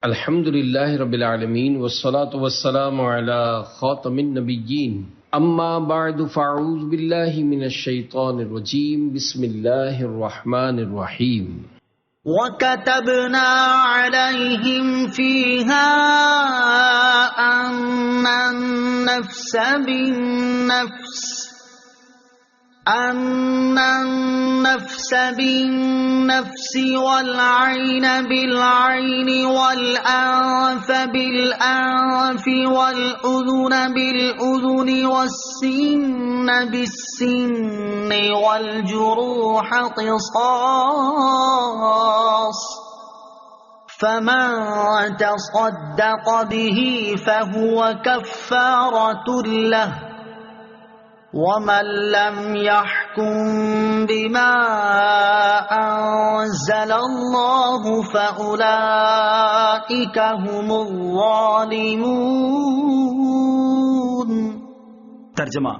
الحمد للہ رب العالمین والصلاة والسلام علی خاتم النبیین اما بعد فاعوذ باللہ من الشیطان الرجیم بسم اللہ الرحمن الرحیم وَكَتَبْنَا عَلَيْهِمْ فِيهَا أَنَّ النَّفْسَ بِالنَّفْسِ وَالْعَيْنَ بِالْعَيْنِ وَالْأَنفَ بِالْأَنفِ وَالْأُذُنَ بِالْأُذُنِ وَالسِّنَّ بِالسِّنِّ وَالْجُرُوحَ قِصَاصٌ فَمَن تَصَدَّقَ بِهِ فَهُوَ كَفَّارَةٌ لَهُ وَمَن لَّمْ يَحْكُم بِمَا أَنزَلَ اللَّهُ فَأُولَٰئِكَ هُمُ الظَّالِمُونَ۔ ترجمہ: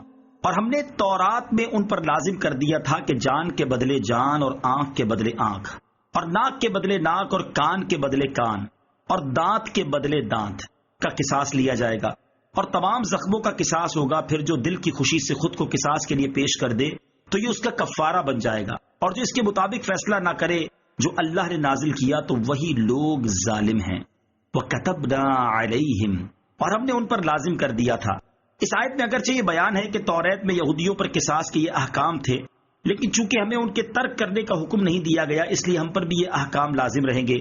اور ہم نے تورات میں ان پر لازم کر دیا تھا کہ جان کے بدلے جان اور آنکھ کے بدلے آنکھ اور ناک کے بدلے ناک اور کان کے بدلے کان اور دانت کے بدلے دانت کا قصاص لیا جائے گا، اور تمام زخموں کا قصاص ہوگا۔ پھر جو دل کی خوشی سے خود کو قصاص کے لیے پیش کر دے تو یہ اس کا کفارہ بن جائے گا، اور جو اس کے مطابق فیصلہ نہ کرے جو اللہ نے نازل کیا تو وہی لوگ ظالم ہیں۔ وَكَتَبْنَا عَلَيْهِمْ، اور ہم نے ان پر لازم کر دیا تھا۔ اس آیت میں اگرچہ یہ بیان ہے کہ توریت میں یہودیوں پر قصاص کے یہ احکام تھے، لیکن چونکہ ہمیں ان کے ترک کرنے کا حکم نہیں دیا گیا، اس لیے ہم پر بھی یہ احکام لازم رہیں گے،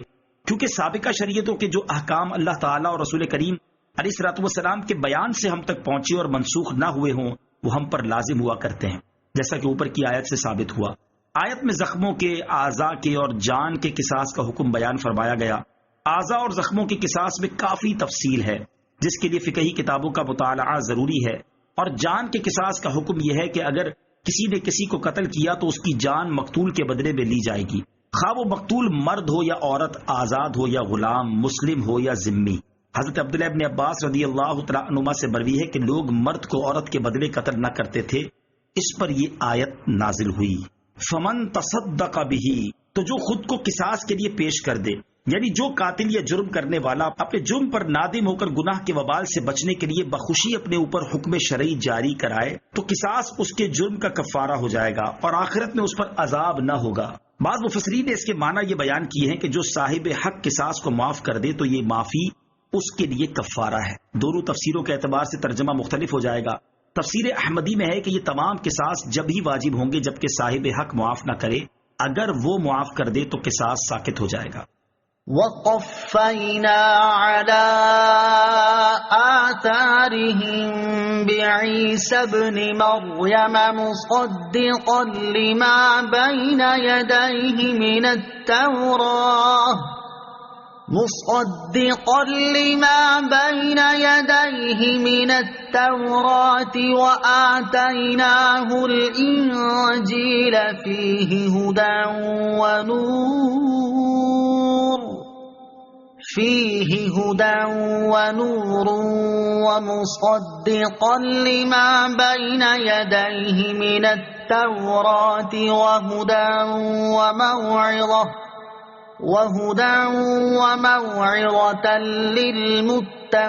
کیونکہ سابقہ شریعتوں کے جو احکام اللہ تعالیٰ اور رسول کریم علیہ الصلوۃ والسلام کے بیان سے ہم تک پہنچے اور منسوخ نہ ہوئے ہوں، وہ ہم پر لازم ہوا کرتے ہیں، جیسا کہ اوپر کی آیت سے ثابت ہوا۔ آیت میں زخموں کے، اعضاء کے اور جان کے قصاص کا حکم بیان فرمایا گیا۔ اعضاء اور زخموں کے قصاص میں کافی تفصیل ہے، جس کے لیے فقہی کتابوں کا مطالعہ ضروری ہے۔ اور جان کے قصاص کا حکم یہ ہے کہ اگر کسی نے کسی کو قتل کیا تو اس کی جان مقتول کے بدلے میں لی جائے گی، خواہ وہ مقتول مرد ہو یا عورت، آزاد ہو یا غلام، مسلم ہو یا ذمی۔ حضرت عبداللہ ابن عباس رضی اللہ تعالیٰ عنہما سے مروی ہے کہ لوگ مرد کو عورت کے بدلے قتل نہ کرتے تھے۔ اس پر یہ آیت نازل ہوئی، فمن تصدق بہ، تو جو خود کو قصاص کے لیے پیش کر دے، یعنی جو قاتل یا جرم کرنے والا اپنے جرم پر نادم ہو کر گناہ کے وبال سے بچنے کے لیے بخوشی اپنے اوپر حکم شرعی جاری کرائے تو قصاص اس کے جرم کا کفارہ ہو جائے گا اور آخرت میں اس پر عذاب نہ ہوگا۔ بعض مفسرین نے اس کے معنی یہ بیان کیے ہیں کہ جو صاحب حق قصاص کو معاف کر دے تو یہ معافی اس کے لیے کفارہ ہے۔ دونوں تفسیروں کے اعتبار سے ترجمہ مختلف ہو جائے گا۔ تفسیر احمدی میں ہے کہ یہ تمام قصاص جب ہی واجب ہوں گے جبکہ صاحب حق معاف نہ کرے، اگر وہ معاف کر دے تو قصاص ساقط ہو جائے گا۔ وَقَفَّيْنَا عَلَىٰ آثَارِهِم بِعِيسَى ابْنِ مَرْيَمَ مُصَدِّقًا لِّمَا بَيْنَ يَدَيْهِ مِنَ التَّوْرَاةِ وَآتَيْنَاهُ الْإِنجِيلَ فِيهِ هُدًى وَنُورٌ وَمُصَدِّقًا لِّمَا بَيْنَ يَدَيْهِ مِنَ التَّوْرَاةِ وَهُدًى وَمَوْعِظَةً لِّلْمُتَّقِينَ۔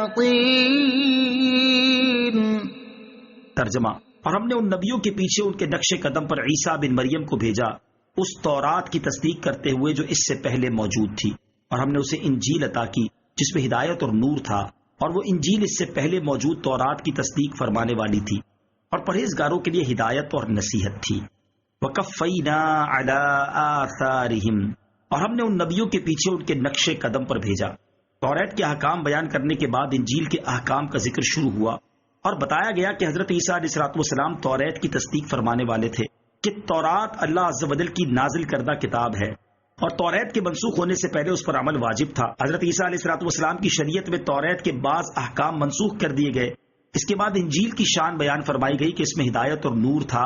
ترجمہ: اور ہم نے ان نبیوں کے پیچھے ان کے نقش قدم پر عیسیٰ بن مریم کو بھیجا، اس تورات کی تصدیق کرتے ہوئے جو اس سے پہلے موجود تھی، اور ہم نے اسے انجیل عطا کی جس میں ہدایت اور نور تھا، اور وہ انجیل اس سے پہلے موجود تورات کی تصدیق فرمانے والی تھی اور پرہیزگاروں کے لیے ہدایت اور نصیحت تھی۔ وَقَفَّيْنَا عَلَىٰ آثَارِهِمْ، اور ہم نے ان نبیوں کے پیچھے ان کے نقش قدم پر بھیجا۔ توریت کے احکام بیان کرنے کے بعد انجیل کے احکام کا ذکر شروع ہوا اور بتایا گیا کہ حضرت عیسیٰ علیہ الصلوۃ والسلام توریت کی تصدیق فرمانے والے تھے کہ تورات اللہ عز و جل کی نازل کردہ کتاب ہے، اور توریت کے منسوخ ہونے سے پہلے اس پر عمل واجب تھا۔ حضرت عیسیٰ علیہ الصلوۃ والسلام کی شریعت میں توریت کے بعض احکام منسوخ کر دیے گئے۔ اس کے بعد انجیل کی شان بیان فرمائی گئی کہ اس میں ہدایت اور نور تھا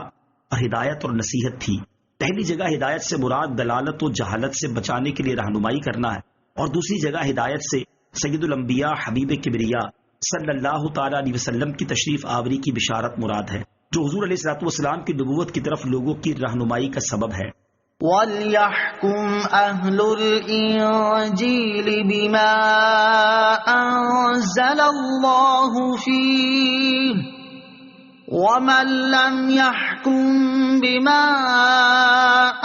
اور ہدایت اور نصیحت تھی۔ پہلی جگہ ہدایت سے مراد دلالت و جہالت سے بچانے کے لیے رہنمائی کرنا ہے، اور دوسری جگہ ہدایت سے سید الانبیاء حبیب کبریا صلی اللہ تعالی علیہ وسلم کی تشریف آوری کی بشارت مراد ہے، جو حضور علیہ الصلوۃ والسلام کی نبوت کی طرف لوگوں کی رہنمائی کا سبب ہے۔ وَلْيَحْكُمْ أَهْلُ الْإِنْجِيلِ بِمَا أَنزَلَ اللَّهُ فِيهِ وَمَنْ لَمْ يَحْكُمْ بِمَا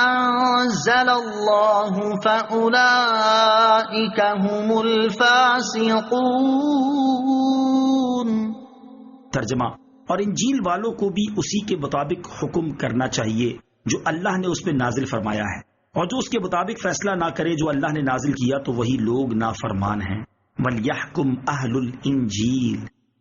أَنزَلَ اللَّهُ فَأُولَئِكَ هُمُ الْفَاسِقُونَ۔ ترجمہ: اور انجیل والوں کو بھی اسی کے مطابق حکم کرنا چاہیے جو اللہ نے اس پہ نازل فرمایا ہے، اور جو اس کے مطابق فیصلہ نہ کرے جو اللہ نے نازل کیا تو وہی لوگ نافرمان ہیں۔ وَلْيَحْكُمْ أَهْلُ الْإِنْجِيلِ،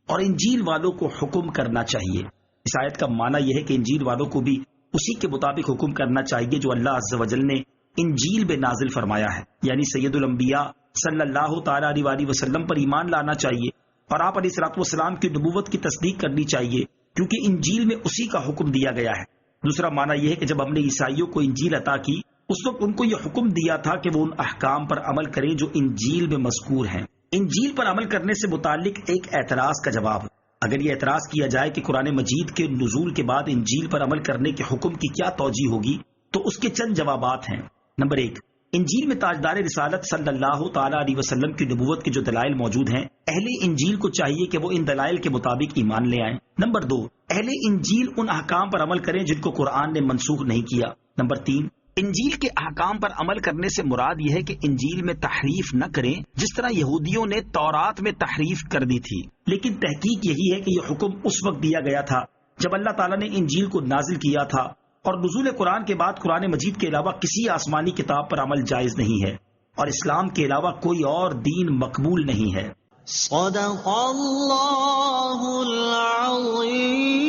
اور انجیل والوں کو حکم کرنا چاہیے۔ اس آیت کا معنی یہ ہے کہ انجیل والوں کو بھی اسی کے مطابق حکم کرنا چاہیے جو اللہ عز و جل نے انجیل میں نازل فرمایا ہے، یعنی سید الانبیاء صلی اللہ تعالی علیہ وسلم پر ایمان لانا چاہیے، اور آپ علیہ الصلوۃ والسلام کی نبوت کی تصدیق کرنی چاہیے کیونکہ انجیل میں اسی کا حکم دیا گیا ہے۔ دوسرا معنی یہ ہے کہ جب ہم نے عیسائیوں کو انجیل عطا کی اس وقت ان کو یہ حکم دیا تھا کہ وہ ان احکام پر عمل کریں جو انجیل میں مذکور ہیں۔ انجیل پر عمل کرنے سے متعلق ایک اعتراض کا جواب: اگر یہ اعتراض کیا جائے کہ قرآن مجید کے نزول کے بعد انجیل پر عمل کرنے کے حکم کی کیا توجہ ہوگی تو اس کے چند جوابات ہیں۔ نمبر 1، انجیل میں تاجدار رسالت صلی اللہ تعالی علیہ وسلم کی نبوت کے جو دلائل موجود ہیں، اہل انجیل کو چاہیے کہ وہ ان دلائل کے مطابق ایمان لے آئیں۔ نمبر 2، اہل انجیل ان احکام پر عمل کریں جن کو قرآن نے منسوخ نہیں کیا۔ نمبر 3، انجیل کے احکام پر عمل کرنے سے مراد یہ ہے کہ انجیل میں تحریف نہ کریں جس طرح یہودیوں نے تورات میں تحریف کر دی تھی، لیکن تحقیق یہی ہے کہ یہ حکم اس وقت دیا گیا تھا جب اللہ تعالیٰ نے انجیل کو نازل کیا تھا، اور نزول قرآن کے بعد قرآن مجید کے علاوہ کسی آسمانی کتاب پر عمل جائز نہیں ہے، اور اسلام کے علاوہ کوئی اور دین مقبول نہیں ہے۔ صدق اللہ العظیم۔